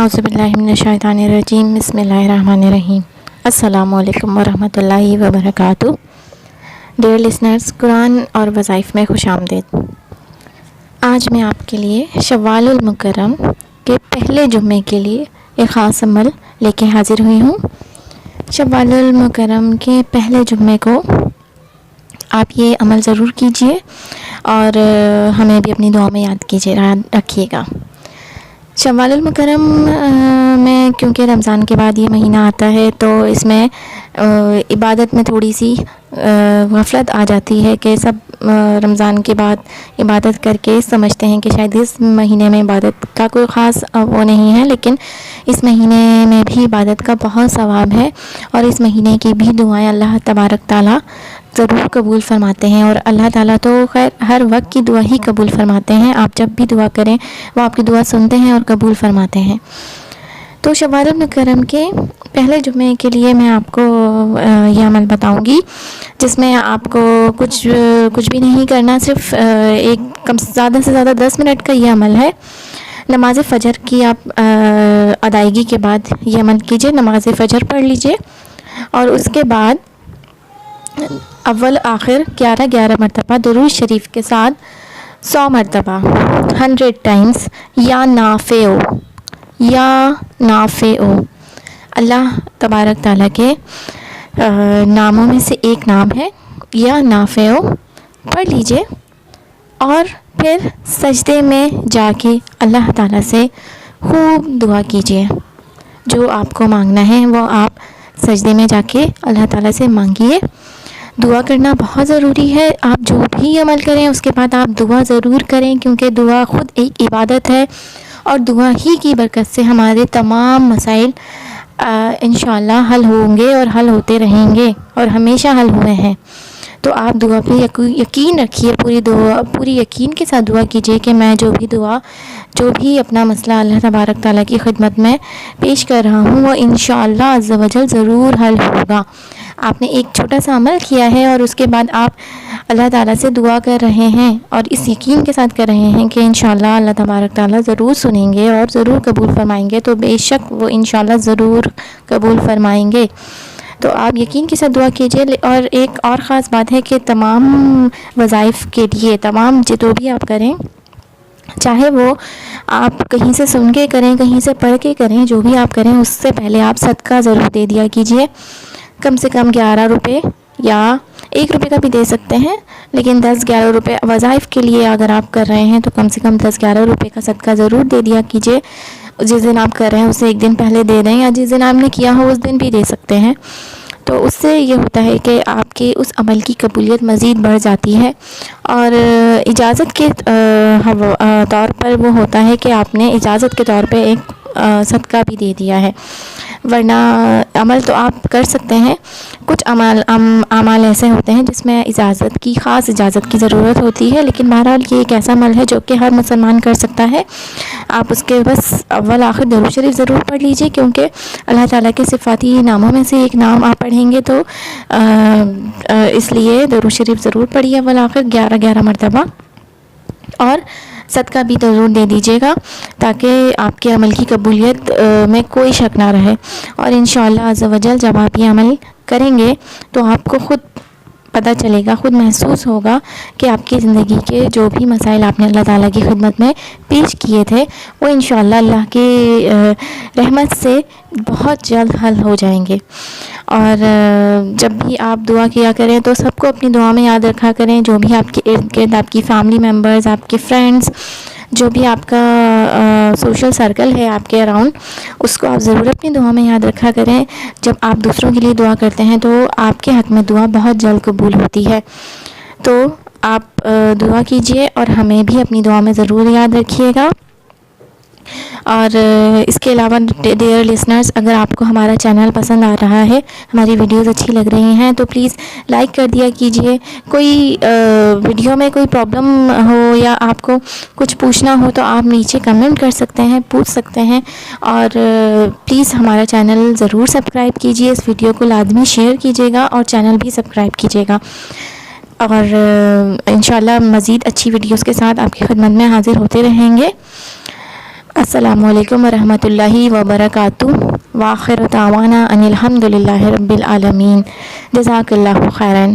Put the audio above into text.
اعوذ باللہ من الشیطان الرجیم بسم اللہ الرحمن الرحیم السلام علیکم ورحمۃ اللہ وبرکاتہ۔ ڈیئر لسنرز، قرآن اور وظائف میں خوش آمدید۔ آج میں آپ کے لیے شوال المکرم کے پہلے جمعے کے لیے ایک خاص عمل لے کے حاضر ہوئی ہوں۔ شوال المکرم کے پہلے جمعے کو آپ یہ عمل ضرور کیجئے اور ہمیں بھی اپنی دعا میں یاد رکھیے گا۔ شوال المکرم میں کیونکہ رمضان کے بعد یہ مہینہ آتا ہے تو اس میں عبادت میں تھوڑی سی غفلت آ جاتی ہے کہ سب رمضان کے بعد عبادت کر کے سمجھتے ہیں کہ شاید اس مہینے میں عبادت کا کوئی خاص وہ نہیں ہے، لیکن اس مہینے میں بھی عبادت کا بہت ثواب ہے اور اس مہینے کی بھی دعائیں اللہ تبارک تعالیٰ ضرور قبول فرماتے ہیں، اور اللہ تعالیٰ تو خیر ہر وقت کی دعا ہی قبول فرماتے ہیں۔ آپ جب بھی دعا کریں وہ آپ کی دعا سنتے ہیں اور قبول فرماتے ہیں۔ تو شوال المکرم کے پہلے جمعے کے لیے میں آپ کو یہ عمل بتاؤں گی جس میں آپ کو کچھ بھی نہیں کرنا، صرف زیادہ سے زیادہ 10 منٹ کا یہ عمل ہے۔ نماز فجر کی آپ ادائیگی کے بعد یہ عمل کیجئے، نماز فجر پڑھ لیجئے اور اس کے بعد اول آخر 11 مرتبہ درود شریف کے ساتھ 100 مرتبہ 100 ٹائمز یا نافع اللہ تبارک تعالیٰ کے ناموں میں سے ایک نام ہے یا نافع پڑھ لیجئے، اور پھر سجدے میں جا کے اللہ تعالیٰ سے خوب دعا کیجئے۔ جو آپ کو مانگنا ہے وہ آپ سجدے میں جا کے اللہ تعالیٰ سے مانگیے۔ دعا کرنا بہت ضروری ہے۔ آپ جو بھی عمل کریں اس کے بعد آپ دعا ضرور کریں، کیونکہ دعا خود ایک عبادت ہے اور دعا ہی کی برکت سے ہمارے تمام مسائل انشاءاللہ حل ہوں گے اور حل ہوتے رہیں گے اور ہمیشہ حل ہوئے ہیں۔ تو آپ دعا پہ یقین رکھیے، پوری یقین کے ساتھ دعا کیجئے کہ میں جو بھی اپنا مسئلہ اللہ تبارک تعالیٰ کی خدمت میں پیش کر رہا ہوں وہ انشاءاللہ عز و جل ضرور حل ہوگا۔ آپ نے ایک چھوٹا سا عمل کیا ہے اور اس کے بعد آپ اللہ تعالیٰ سے دعا کر رہے ہیں اور اس یقین کے ساتھ کر رہے ہیں کہ انشاءاللہ اللہ تبارک تعالیٰ ضرور سنیں گے اور ضرور قبول فرمائیں گے، تو بے شک وہ انشاءاللہ ضرور قبول فرمائیں گے۔ تو آپ یقین کے ساتھ دعا کیجئے۔ اور ایک اور خاص بات ہے کہ تمام وظائف کے لیے جو بھی آپ کریں، چاہے وہ آپ کہیں سے سن کے کریں، کہیں سے پڑھ کے کریں، جو بھی آپ کریں اس سے پہلے آپ صدقہ ضرور دے دیا کیجئے۔ کم سے کم 11 روپے یا 1 روپے کا بھی دے سکتے ہیں، لیکن 10-11 روپے وظائف کے لیے اگر آپ کر رہے ہیں تو کم سے کم 10-11 روپے کا صدقہ ضرور دے دیا کیجئے۔ جس دن آپ کر رہے ہیں اسے ایک دن پہلے دے دیں، یا جس دن آپ نے کیا ہو اس دن بھی دے سکتے ہیں۔ تو اس سے یہ ہوتا ہے کہ آپ کے اس عمل کی قبولیت مزید بڑھ جاتی ہے، اور اجازت کے طور پر وہ ہوتا ہے کہ آپ نے اجازت کے طور پہ ایک صدقہ بھی دے دیا ہے، ورنہ عمل تو آپ کر سکتے ہیں۔ کچھ اعمال ایسے ہوتے ہیں جس میں خاص اجازت کی ضرورت ہوتی ہے، لیکن بہرحال یہ ایک ایسا عمل ہے جو کہ ہر مسلمان کر سکتا ہے۔ آپ اس کے بس اول آخر درود شریف ضرور پڑھ لیجئے، کیونکہ اللہ تعالیٰ کے صفاتی ناموں میں سے ایک نام آپ پڑھیں گے، تو اس لیے درود شریف ضرور پڑھیے اول آخر 11 مرتبہ، اور صدقہ بھی ضرور دے دیجیے گا تاکہ آپ کے عمل کی قبولیت میں کوئی شک نہ رہے۔ اور انشاءاللہ عز و جل جب آپ یہ عمل کریں گے تو آپ کو خود پتہ چلے گا، خود محسوس ہوگا کہ آپ کی زندگی کے جو بھی مسائل آپ نے اللہ تعالیٰ کی خدمت میں پیش کیے تھے وہ انشاءاللہ اللہ کی رحمت سے بہت جلد حل ہو جائیں گے۔ اور جب بھی آپ دعا کیا کریں تو سب کو اپنی دعا میں یاد رکھا کریں، جو بھی آپ کے ارد گرد آپ کی فیملی ممبرز، آپ کے فرینڈز، جو بھی آپ کا سوشل سرکل ہے آپ کے اراؤنڈ، اس کو آپ ضرور اپنی دعا میں یاد رکھا کریں۔ جب آپ دوسروں کے لیے دعا کرتے ہیں تو آپ کے حق میں دعا بہت جلد قبول ہوتی ہے۔ تو آپ دعا کیجئے اور ہمیں بھی اپنی دعا میں ضرور یاد رکھیے گا۔ اور اس کے علاوہ ڈیئر لسنرز، اگر آپ کو ہمارا چینل پسند آ رہا ہے، ہماری ویڈیوز اچھی لگ رہی ہیں تو پلیز لائک کر دیا کیجئے۔ کوئی ویڈیو میں کوئی پرابلم ہو یا آپ کو کچھ پوچھنا ہو تو آپ نیچے کمنٹ کر سکتے ہیں، پوچھ سکتے ہیں، اور پلیز ہمارا چینل ضرور سبسکرائب کیجئے۔ اس ویڈیو کو لازمی شیئر کیجئے گا اور چینل بھی سبسکرائب کیجئے گا، اور انشاءاللہ مزید اچھی ویڈیوز کے ساتھ آپ کی خدمت میں حاضر ہوتے رہیں گے۔ السلام علیکم ورحمۃ اللہ وبرکاتہ. وآخر دعوانا ان الحمد للہ رب العالمین. جزاک اللہ خیراً.